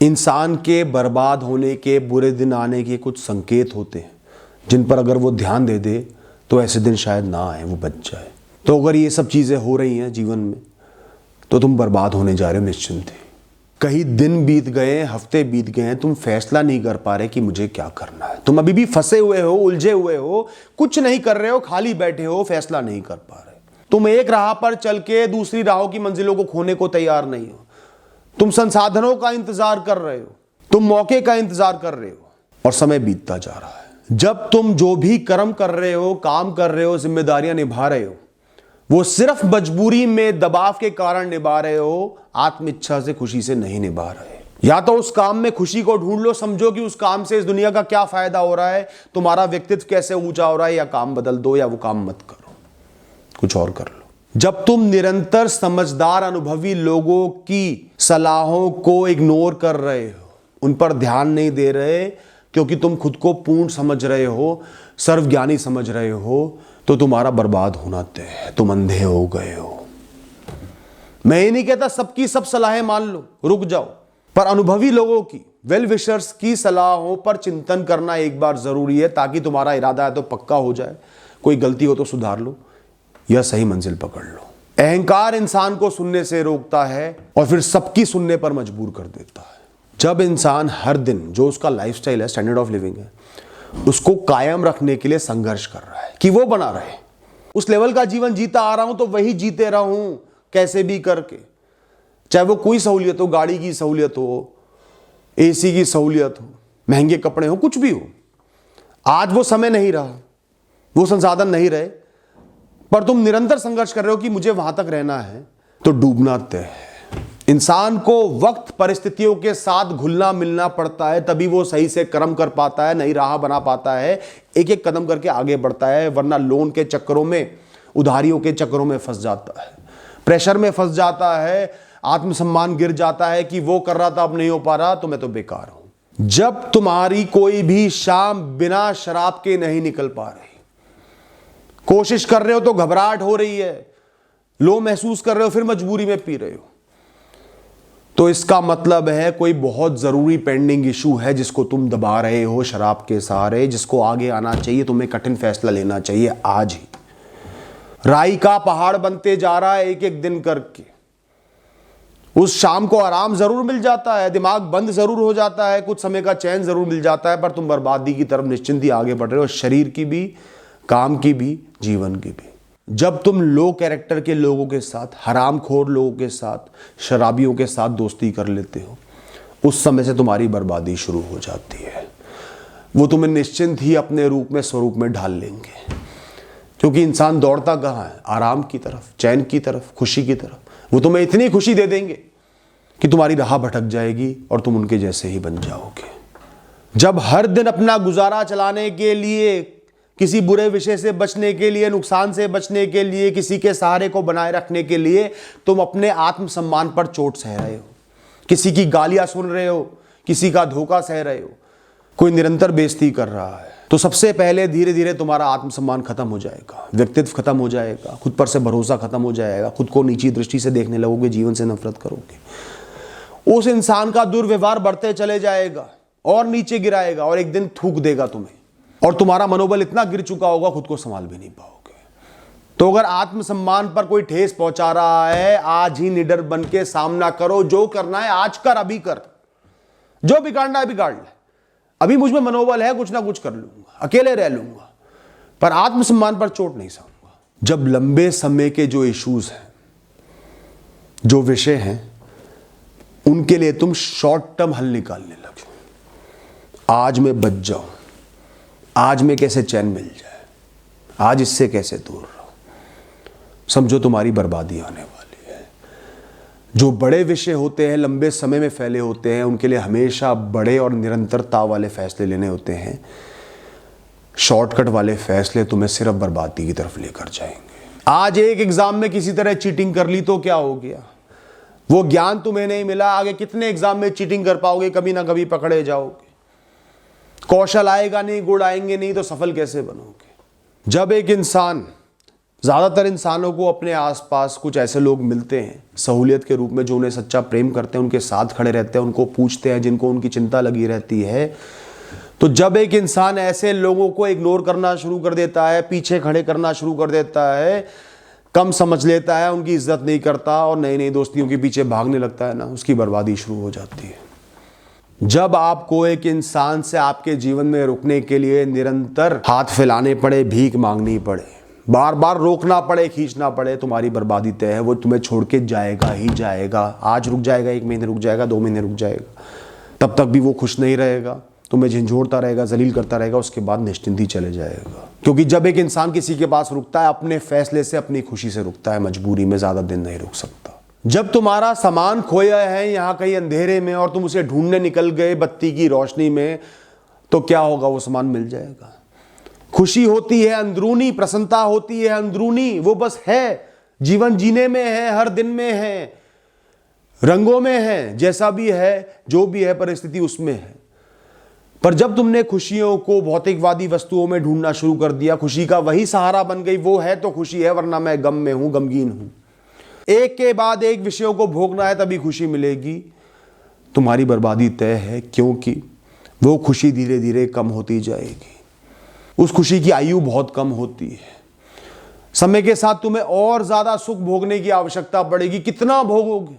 इंसान के बर्बाद होने के, बुरे दिन आने के कुछ संकेत होते हैं जिन पर अगर वो ध्यान दे दे तो ऐसे दिन शायद ना आए, वो बच जाए। तो अगर ये सब चीज़ें हो रही हैं जीवन में तो तुम बर्बाद होने जा रहे हो निश्चिंत ही। कई दिन बीत गए, हफ्ते बीत गए हैं, तुम फैसला नहीं कर पा रहे कि मुझे क्या करना है। तुम अभी भी फंसे हुए हो, उलझे हुए हो, कुछ नहीं कर रहे हो, खाली बैठे हो, फैसला नहीं कर पा रहे। तुम एक राह पर चल के दूसरी राहों की मंजिलों को खोने को तैयार नहीं हो। तुम संसाधनों का इंतजार कर रहे हो, तुम मौके का इंतजार कर रहे हो और समय बीतता जा रहा है। जब तुम जो भी कर्म कर रहे हो, काम कर रहे हो, जिम्मेदारियां निभा रहे हो, वो सिर्फ मजबूरी में दबाव के कारण निभा रहे हो, आत्म इच्छा से, खुशी से नहीं निभा रहे। या तो उस काम में खुशी को ढूंढ लो, समझो कि उस काम से इस दुनिया का क्या फायदा हो रहा है, तुम्हारा व्यक्तित्व कैसे ऊंचा हो रहा है, या काम बदल दो या वो काम मत करो, कुछ और कर लो। जब तुम निरंतर समझदार अनुभवी लोगों की सलाहों को इग्नोर कर रहे हो, उन पर ध्यान नहीं दे रहे क्योंकि तुम खुद को पूर्ण समझ रहे हो, सर्वज्ञानी समझ रहे हो, तो तुम्हारा बर्बाद होना तय है। तुम अंधे हो गए हो। मैं ये नहीं कहता सबकी सब सलाहें मान लो, रुक जाओ, पर अनुभवी लोगों की, वेल विशर्स की सलाहों पर चिंतन करना एक बार जरूरी है ताकि तुम्हारा इरादा है तो पक्का हो जाए, कोई गलती हो तो सुधार लो या सही मंजिल पकड़ लो। अहंकार इंसान को सुनने से रोकता है और फिर सबकी सुनने पर मजबूर कर देता है। जब इंसान हर दिन जो उसका लाइफस्टाइल है, स्टैंडर्ड ऑफ लिविंग है, उसको कायम रखने के लिए संघर्ष कर रहा है कि वो बना रहे, उस लेवल का जीवन जीता आ रहा हूं तो वही जीते रहूं कैसे भी करके, चाहे वो कोई सहूलियत हो, गाड़ी की सहूलियत हो, एसी की सहूलियत हो, महंगे कपड़े हो, कुछ भी हो। आज वो समय नहीं रहा, वो संसाधन नहीं रहे, पर तुम निरंतर संघर्ष कर रहे हो कि मुझे वहां तक रहना है, तो डूबना तय है। इंसान को वक्त परिस्थितियों के साथ घुलना मिलना पड़ता है, तभी वो सही से कर्म कर पाता है, नई राह बना पाता है, एक एक कदम करके आगे बढ़ता है। वरना लोन के चक्करों में, उधारियों के चक्करों में फंस जाता है, प्रेशर में फंस जाता है, आत्मसम्मान गिर जाता है कि वो कर रहा था अब नहीं हो पा रहा तो मैं तो बेकार हूं। जब तुम्हारी कोई भी शाम बिना शराब के नहीं निकल पा रही, कोशिश कर रहे हो तो घबराहट हो रही है, लो महसूस कर रहे हो, फिर मजबूरी में पी रहे हो, तो इसका मतलब है कोई बहुत जरूरी पेंडिंग इशू है जिसको तुम दबा रहे हो शराब के सहारे, जिसको आगे आना चाहिए। तुम्हें कठिन फैसला लेना चाहिए आज ही। राई का पहाड़ बनते जा रहा है एक एक दिन करके। उस शाम को आराम जरूर मिल जाता है, दिमाग बंद जरूर हो जाता है, कुछ समय का चैन जरूर मिल जाता है, पर तुम बर्बादी की तरफ निश्चिंत ही आगे बढ़ रहे हो, शरीर की भी, काम की भी, जीवन की भी। जब तुम लो कैरेक्टर के लोगों के साथ, हरामखोर लोगों के साथ, शराबियों के साथ दोस्ती कर लेते हो, उस समय से तुम्हारी बर्बादी शुरू हो जाती है। वो तुम्हें निश्चिंत ही अपने रूप में, स्वरूप में ढाल लेंगे, क्योंकि इंसान दौड़ता कहाँ है? आराम की तरफ, चैन की तरफ, खुशी की तरफ। वो तुम्हें इतनी खुशी दे देंगे कि तुम्हारी राह भटक जाएगी और तुम उनके जैसे ही बन जाओगे। जब हर दिन अपना गुजारा चलाने के लिए, किसी बुरे विषय से बचने के लिए, नुकसान से बचने के लिए, किसी के सहारे को बनाए रखने के लिए तुम अपने आत्मसम्मान पर चोट सह रहे हो, किसी की गालियां सुन रहे हो, किसी का धोखा सह रहे हो, कोई निरंतर बेइज्जती कर रहा है, तो सबसे पहले धीरे धीरे तुम्हारा आत्मसम्मान खत्म हो जाएगा, व्यक्तित्व खत्म हो जाएगा, खुद पर से भरोसा खत्म हो जाएगा, खुद को नीची दृष्टि से देखने लगोगे, जीवन से नफरत करोगे। उस इंसान का दुर्व्यवहार बढ़ते चले जाएगा और नीचे गिराएगा और एक दिन थूक देगा तुम्हें, और तुम्हारा मनोबल इतना गिर चुका होगा खुद को संभाल भी नहीं पाओगे। तो अगर आत्मसम्मान पर कोई ठेस पहुंचा रहा है, आज ही निडर बन के सामना करो। जो करना है आज कर, अभी कर, जो बिगाड़ना है बिगाड़ ले। अभी मुझ में मनोबल है, कुछ ना कुछ कर लूंगा, अकेले रह लूंगा, पर आत्मसम्मान पर चोट नहीं सहूंगा। जब लंबे समय के जो इश्यूज हैं, जो विषय हैं, उनके लिए तुम शॉर्ट टर्म हल निकालने लगे, आज मैं बच जाऊं, आज में कैसे चैन मिल जाए, आज इससे कैसे दूर रहो, समझो तुम्हारी बर्बादी आने वाली है। जो बड़े विषय होते हैं, लंबे समय में फैले होते हैं, उनके लिए हमेशा बड़े और निरंतरता वाले फैसले लेने होते हैं। शॉर्टकट वाले फैसले तुम्हें सिर्फ बर्बादी की तरफ लेकर जाएंगे। आज एक एग्जाम में किसी तरह चीटिंग कर ली तो क्या हो गया? वो ज्ञान तुम्हें नहीं मिला, आगे कितने एग्जाम में चीटिंग कर पाओगे? कभी ना कभी पकड़े जाओगे। कौशल आएगा नहीं, गुण आएंगे नहीं, तो सफल कैसे बनोगे? जब एक इंसान ज़्यादातर इंसानों को अपने आसपास कुछ ऐसे लोग मिलते हैं सहूलियत के रूप में, जो उन्हें सच्चा प्रेम करते हैं, उनके साथ खड़े रहते हैं, उनको पूछते हैं, जिनको उनकी चिंता लगी रहती है। तो जब एक इंसान ऐसे लोगों को इग्नोर करना शुरू कर देता है, पीछे खड़े करना शुरू कर देता है, कम समझ लेता है, उनकी इज्जत नहीं करता और नई नई दोस्तियों के पीछे भागने लगता है ना, उसकी बर्बादी शुरू हो जाती है। जब आपको एक इंसान से आपके जीवन में रुकने के लिए निरंतर हाथ फैलाने पड़े, भीख मांगनी पड़े, बार बार रोकना पड़े, खींचना पड़े, तुम्हारी बर्बादी तय है। वो तुम्हें छोड़ के जाएगा ही जाएगा। आज रुक जाएगा, 1 महीने रुक जाएगा, 2 महीने रुक जाएगा, तब तक भी वो खुश नहीं रहेगा, तुम्हें झंझोड़ता रहेगा, जलील करता रहेगा, उसके बाद निश्चिंत ही चले जाएगा। क्योंकि जब एक इंसान किसी के पास रुकता है, अपने फैसले से, अपनी खुशी से रुकता है, मजबूरी में ज़्यादा दिन नहीं रुक सकता। जब तुम्हारा सामान खोया है यहाँ कहीं अंधेरे में और तुम उसे ढूंढने निकल गए बत्ती की रोशनी में, तो क्या होगा? वो सामान मिल जाएगा। खुशी होती है अंदरूनी, प्रसन्नता होती है अंदरूनी, वो बस है, जीवन जीने में है, हर दिन में है, रंगों में है, जैसा भी है, जो भी है परिस्थिति उसमें है। पर जब तुमने खुशियों को भौतिकवादी वस्तुओं में ढूंढना शुरू कर दिया, खुशी का वही सहारा बन गई, वो है तो खुशी है, वरना मैं गम में हूं, गमगीन हूं। एक के बाद एक विषयों को भोगना है तभी खुशी मिलेगी, तुम्हारी बर्बादी तय है, क्योंकि वो खुशी धीरे धीरे कम होती जाएगी। उस खुशी की आयु बहुत कम होती है। समय के साथ तुम्हें और ज्यादा सुख भोगने की आवश्यकता पड़ेगी। कितना भोगोगे?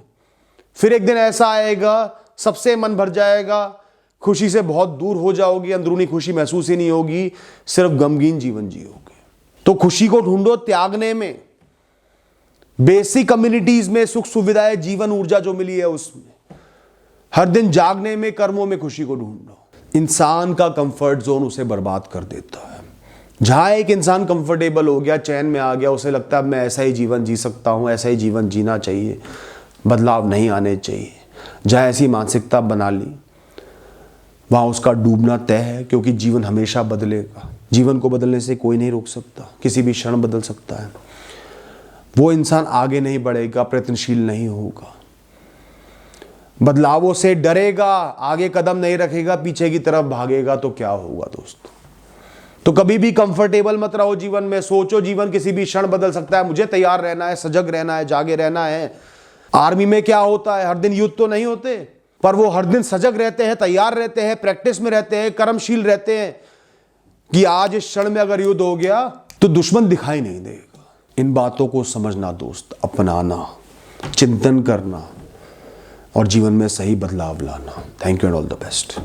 फिर एक दिन ऐसा आएगा, सबसे मन भर जाएगा, खुशी से बहुत दूर हो जाओगी, अंदरूनी खुशी महसूस ही नहीं होगी, सिर्फ गमगीन जीवन जियोगे। तो खुशी को ढूंढो त्यागने में, बेसिक कम्युनिटीज में, सुख सुविधाएं, जीवन ऊर्जा जो मिली है उसमें, हर दिन जागने में, कर्मों में खुशी को ढूंढो। इंसान का कंफर्ट जोन उसे बर्बाद कर देता है। जहां एक इंसान कंफर्टेबल हो गया, चैन में आ गया, उसे लगता है मैं ऐसा ही जीवन जी सकता हूं, ऐसा ही जीवन जीना चाहिए, बदलाव नहीं आने चाहिए, जहां ऐसी मानसिकता बना ली, वहां उसका डूबना तय है। क्योंकि जीवन हमेशा बदलेगा, जीवन को बदलने से कोई नहीं रोक सकता, किसी भी क्षण बदल सकता है। वो इंसान आगे नहीं बढ़ेगा, प्रयत्नशील नहीं होगा, बदलावों से डरेगा, आगे कदम नहीं रखेगा, पीछे की तरफ भागेगा, तो क्या होगा दोस्तों? तो कभी भी कंफर्टेबल मत रहो जीवन में। सोचो जीवन किसी भी क्षण बदल सकता है, मुझे तैयार रहना है, सजग रहना है, जागे रहना है। आर्मी में क्या होता है? हर दिन युद्ध तो नहीं होते, पर वो हर दिन सजग रहते हैं, तैयार रहते हैं, प्रैक्टिस में रहते हैं, कर्मशील रहते हैं कि आज इस क्षण में अगर युद्ध हो गया तो दुश्मन दिखाई नहीं देगा। इन बातों को समझना दोस्त, अपनाना, चिंतन करना और जीवन में सही बदलाव लाना। Thank you and all the best.